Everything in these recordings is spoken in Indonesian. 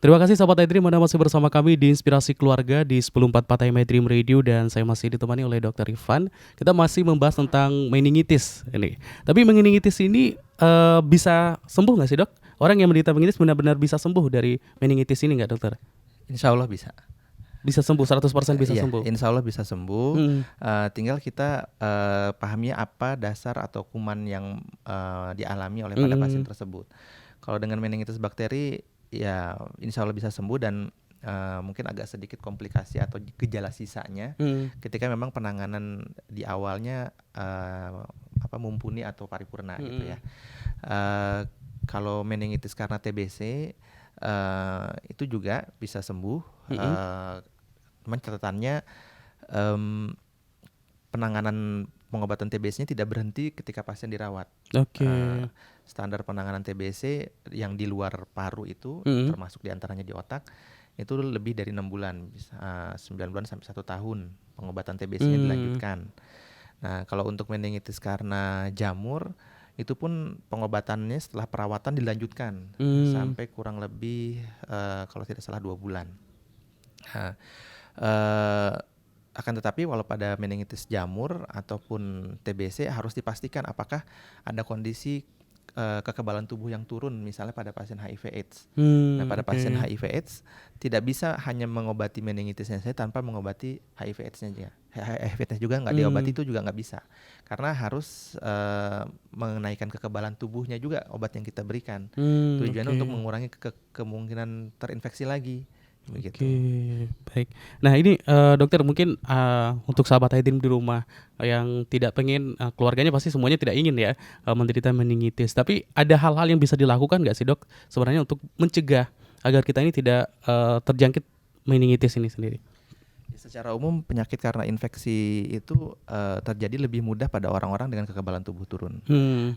Terima kasih Sobat iDream, Anda masih bersama kami di Inspirasi Keluarga di 1044 AM iDream Radio dan saya masih ditemani oleh Dr. Irfan. Kita masih membahas tentang meningitis ini. Tapi meningitis ini bisa sembuh nggak sih dok? Orang yang menderita meningitis benar-benar bisa sembuh dari meningitis ini nggak dokter? Insya Allah bisa. Bisa sembuh, 100% bisa Iya, sembuh? insya Allah bisa sembuh. Hmm. Tinggal kita pahami apa dasar atau kuman yang dialami oleh pada pasien tersebut. Kalau dengan meningitis bakteri, ya insya Allah bisa sembuh dan mungkin agak sedikit komplikasi atau gejala sisanya ketika memang penanganan di awalnya mumpuni atau paripurna gitu ya. Kalau meningitis karena TBC itu juga bisa sembuh. Cuman catatannya penanganan pengobatan TBC-nya tidak berhenti ketika pasien dirawat. Standar penanganan TBC yang di luar paru itu termasuk diantaranya di otak itu lebih dari 6 bulan, bisa 9 bulan sampai 1 tahun pengobatan TBC-nya dilanjutkan. Nah, kalau untuk meningitis karena jamur itu pun pengobatannya setelah perawatan dilanjutkan sampai kurang lebih kalau tidak salah 2 bulan. Nah, akan tetapi walau pada meningitis jamur ataupun TBC harus dipastikan apakah ada kondisi kekebalan tubuh yang turun, misalnya pada pasien HIV/AIDS. Nah, pada pasien HIV/AIDS tidak bisa hanya mengobati meningitisnya saja tanpa mengobati HIV/AIDS-nya juga. HIV/AIDS juga nggak diobati itu juga nggak bisa, karena harus menaikkan kekebalan tubuhnya juga obat yang kita berikan. Tujuannya untuk mengurangi kemungkinan terinfeksi lagi. Begitu. Baik. Nah ini dokter mungkin untuk sahabat iDream di rumah yang tidak pengen keluarganya pasti semuanya tidak ingin ya menderita meningitis. Tapi ada hal-hal yang bisa dilakukan nggak sih dok sebenarnya untuk mencegah agar kita ini tidak terjangkit meningitis ini sendiri? Secara umum penyakit karena infeksi itu terjadi lebih mudah pada orang-orang dengan kekebalan tubuh turun.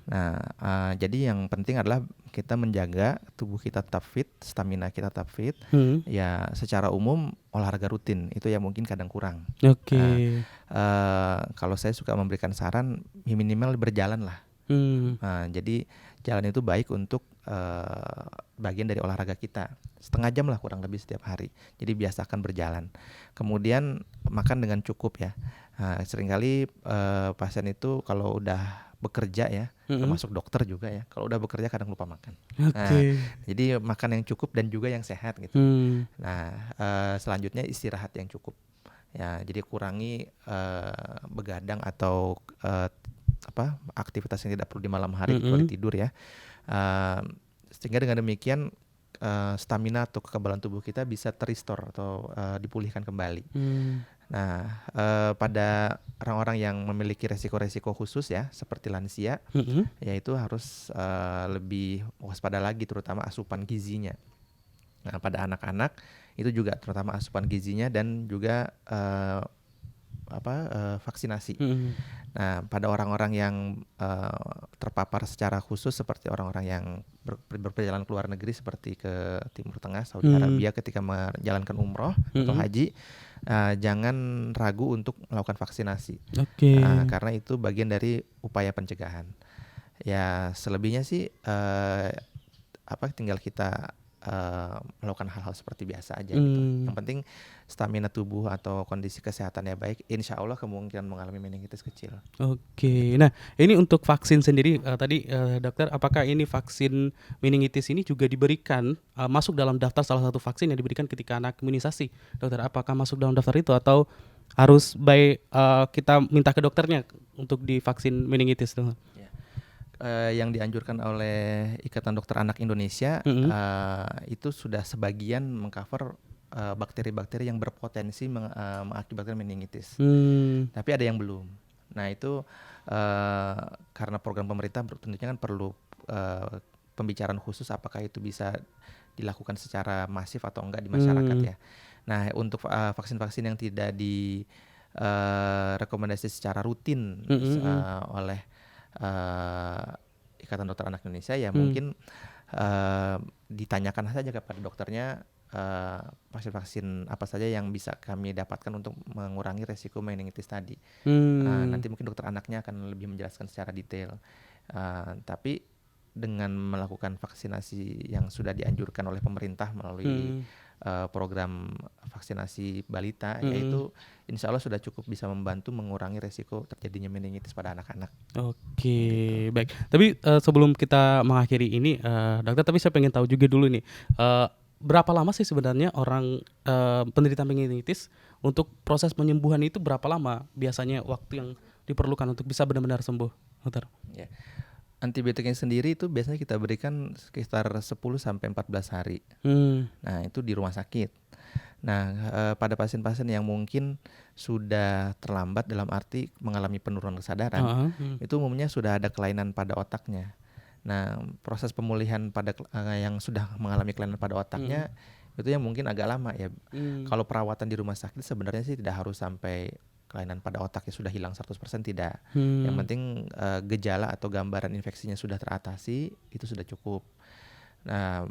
Nah, jadi yang penting adalah kita menjaga tubuh kita tetap fit, stamina kita tetap fit. Ya, secara umum olahraga rutin itu yang mungkin kadang kurang. Kalau saya suka memberikan saran minimal berjalan lah. Jadi jalan itu baik untuk bagian dari olahraga kita, setengah jam lah kurang lebih setiap hari. Jadi biasakan berjalan. Kemudian makan dengan cukup ya. Seringkali pasien itu kalau udah bekerja ya, termasuk dokter juga ya, kalau udah bekerja kadang lupa makan. Jadi makan yang cukup dan juga yang sehat gitu. Nah, selanjutnya istirahat yang cukup. Ya, jadi kurangi begadang atau aktivitas yang tidak perlu di malam hari kecuali tidur ya. Sehingga dengan demikian stamina atau kekebalan tubuh kita bisa terrestore atau dipulihkan kembali. Nah, pada orang-orang yang memiliki resiko-resiko khusus ya seperti lansia, yaitu harus lebih waspada lagi terutama asupan gizinya. Nah, pada anak-anak itu juga terutama asupan gizinya dan juga vaksinasi. Nah, pada orang-orang yang terpapar secara khusus seperti orang-orang yang berperjalanan ke luar negeri seperti ke Timur Tengah, Saudi Arabia ketika menjalankan umroh atau haji, jangan ragu untuk melakukan vaksinasi. Karena itu bagian dari upaya pencegahan. Ya, selebihnya sih tinggal kita melakukan hal-hal seperti biasa aja gitu. Yang penting stamina tubuh atau kondisi kesehatannya baik, insya Allah kemungkinan mengalami meningitis kecil. Nah ini untuk vaksin sendiri tadi dokter, apakah ini vaksin meningitis ini juga diberikan masuk dalam daftar salah satu vaksin yang diberikan ketika anak imunisasi, dokter? Apakah masuk dalam daftar itu atau harus kita minta ke dokternya untuk divaksin meningitis, dokter? Yang dianjurkan oleh Ikatan Dokter Anak Indonesia itu sudah sebagian mengcover bakteri-bakteri yang berpotensi mengakibatkan meningitis. Tapi ada yang belum. Nah itu karena program pemerintah tentunya kan perlu pembicaraan khusus apakah itu bisa dilakukan secara masif atau enggak di masyarakat ya. Nah untuk vaksin-vaksin yang tidak direkomendasi secara rutin oleh Ikatan Dokter Anak Indonesia ya mungkin ditanyakan saja kepada dokternya vaksin-vaksin apa saja yang bisa kami dapatkan untuk mengurangi resiko meningitis tadi. Nanti mungkin dokter anaknya akan lebih menjelaskan secara detail. Tapi dengan melakukan vaksinasi yang sudah dianjurkan oleh pemerintah melalui program vaksinasi balita, yaitu insya Allah sudah cukup bisa membantu mengurangi resiko terjadinya meningitis pada anak-anak. Oke, Gitu. baik. Tapi sebelum kita mengakhiri ini, dokter, tapi saya pengen tahu juga dulu nih, berapa lama sih sebenarnya orang penderita meningitis untuk proses penyembuhan itu berapa lama biasanya waktu yang diperlukan untuk bisa benar-benar sembuh, dokter? Ya. Antibiotiknya sendiri itu biasanya kita berikan sekitar 10 sampai 14 hari. Nah, itu di rumah sakit. Nah, pada pasien-pasien yang mungkin sudah terlambat dalam arti mengalami penurunan kesadaran, itu umumnya sudah ada kelainan pada otaknya. Nah, proses pemulihan pada yang sudah mengalami kelainan pada otaknya itu yang mungkin agak lama ya. Kalau perawatan di rumah sakit sebenarnya sih tidak harus sampai kelainan pada otaknya sudah hilang 100%, tidak. Yang penting gejala atau gambaran infeksinya sudah teratasi, itu sudah cukup. Nah,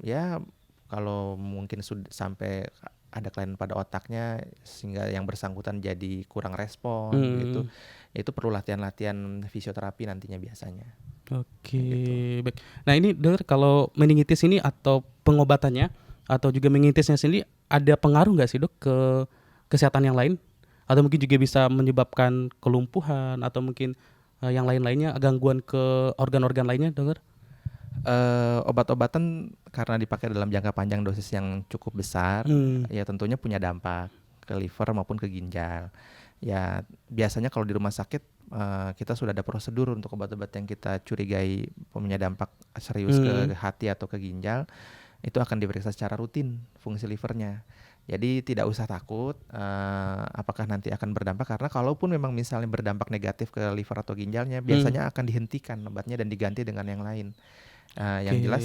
ya kalau mungkin sudah sampai ada kelainan pada otaknya sehingga yang bersangkutan jadi kurang respon gitu, itu perlu latihan-latihan fisioterapi nantinya biasanya. Oke, Gitu. baik. Nah ini dokter, kalau meningitis ini atau pengobatannya atau juga meningitisnya sendiri ada pengaruh nggak sih dok ke kesehatan yang lain? Atau mungkin juga bisa menyebabkan kelumpuhan atau mungkin yang lain-lainnya, gangguan ke organ-organ lainnya, dokter? Obat-obatan karena dipakai dalam jangka panjang dosis yang cukup besar, ya tentunya punya dampak ke liver maupun ke ginjal. Ya biasanya kalau di rumah sakit kita sudah ada prosedur untuk obat-obat yang kita curigai punya dampak serius ke hati atau ke ginjal, itu akan diperiksa secara rutin fungsi livernya. Jadi tidak usah takut apakah nanti akan berdampak, karena kalaupun memang misalnya berdampak negatif ke liver atau ginjalnya, biasanya akan dihentikan obatnya dan diganti dengan yang lain. Yang jelas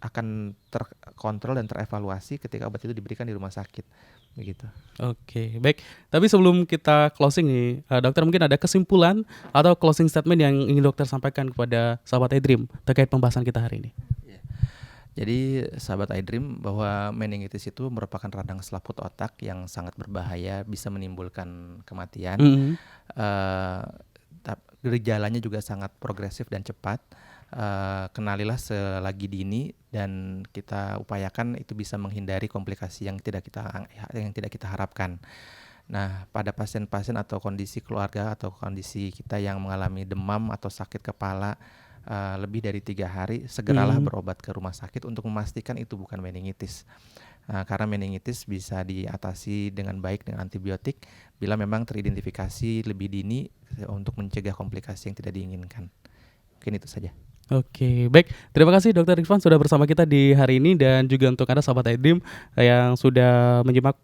akan terkontrol dan terevaluasi ketika obat itu diberikan di rumah sakit, begitu. Oke, baik. Tapi sebelum kita closing nih, dokter, mungkin ada kesimpulan atau closing statement yang ingin dokter sampaikan kepada sahabat iDream terkait pembahasan kita hari ini. Jadi sahabat iDream, bahwa meningitis itu merupakan radang selaput otak yang sangat berbahaya, bisa menimbulkan kematian. Gejalanya juga sangat progresif dan cepat. Kenalilah selagi dini dan kita upayakan itu bisa menghindari komplikasi yang tidak kita harapkan. Nah, pada pasien-pasien atau kondisi keluarga atau kondisi kita yang mengalami demam atau sakit kepala lebih dari 3 hari, segeralah berobat ke rumah sakit untuk memastikan itu bukan meningitis. Karena meningitis bisa diatasi dengan baik dengan antibiotik bila memang teridentifikasi lebih dini untuk mencegah komplikasi yang tidak diinginkan. Mungkin itu saja. Oke, baik. Terima kasih Dr. Irfan sudah bersama kita di hari ini, dan juga untuk Anda sahabat iDream yang sudah menyimak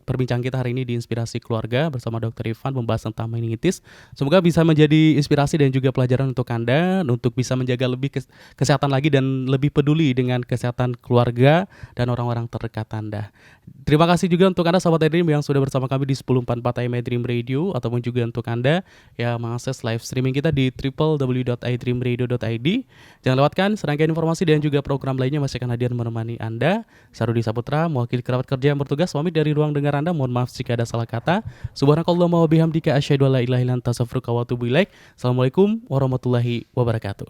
perbincangan kita hari ini di Inspirasi Keluarga bersama Dr. Irfan membahas tentang meningitis. Semoga bisa menjadi inspirasi dan juga pelajaran untuk Anda untuk bisa menjaga lebih kesehatan lagi dan lebih peduli dengan kesehatan keluarga dan orang-orang terdekat Anda. Terima kasih juga untuk Anda sahabat iDream yang sudah bersama kami di 1044 AM iDream Radio, ataupun juga untuk Anda yang mengakses live streaming kita di www.idreamradio.id. Jangan lewatkan serangkaian informasi dan juga program lainnya masih akan hadir menemani Anda. Sarudi Saputra, mewakili kerabat kerja yang bertugas, pamit dari ruang dengar Anda. Mohon maaf jika ada salah kata. Subhanakallahumma wa bihamdika asyhadu an la ilaha illa anta astaghfiruka wa atubu ilaik. Assalamualaikum warahmatullahi wabarakatuh.